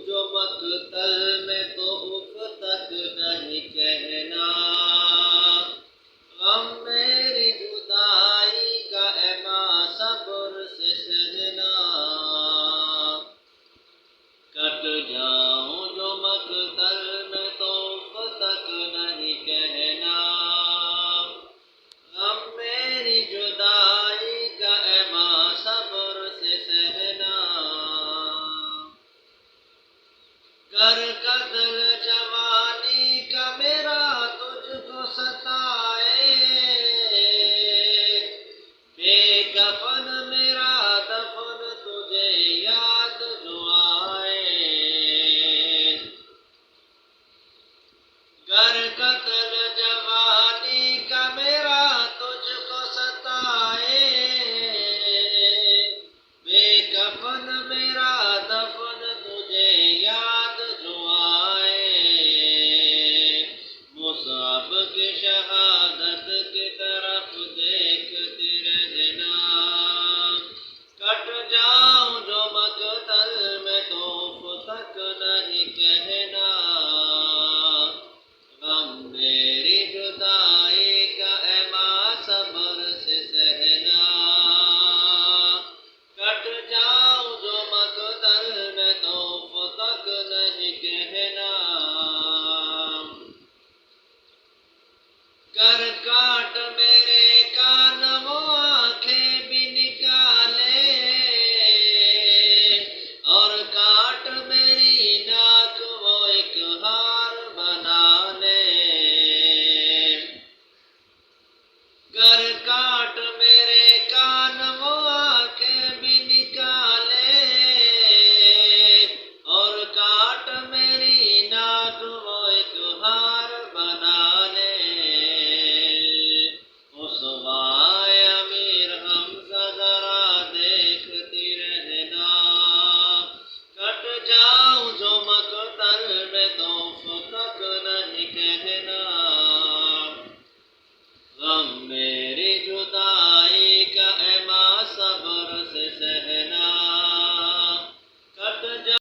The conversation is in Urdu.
جو مقتل میں تو اف تک نہیں کہنا، غم میری جدائی کا اے ماں صبر سے سہنا، کٹ جاؤں جو مقتل میں تو اف تک نہیں کہنا، غم میری جدائی کا اے ماں صبر سے سہنا، کر قتل جوانی کا میرا تجھ کو ستائے، بے کفن میرا دفن تجھے یاد جو آئے، کر قتل جوانی کا میرا تجھ کو ستائے، بے کفن میرا دفن تجھے یاد جو آئے، مصعب کی شہادت کی طرف دیکھتی رہنا، کٹ جاؤں جو مقتل میں تو اف تک نہیں کہنا، غم میری جدائی کا اے ماں صبر سے سہنا، کٹ جاؤں جو مقتل میں تو اف تک نہیں کہنا، کر کاٹ میرے کان وہ آنکھیں بھی نکالے، اور کاٹ میری ناک وہ ایک ہار بنا لے، کر کاٹ میرے کان وہ آنکھیں بھی نکالے، اور کاٹ میری ناک وہ ایک ہار بنا لے، رسوائے امیر حمزہ ذرا دیکھتی رہنا، کٹ جاؤں جو مقتل میں تو اف تک نہیں کہنا، غم میری جدائی کا اے ماں صبر سے سہنا،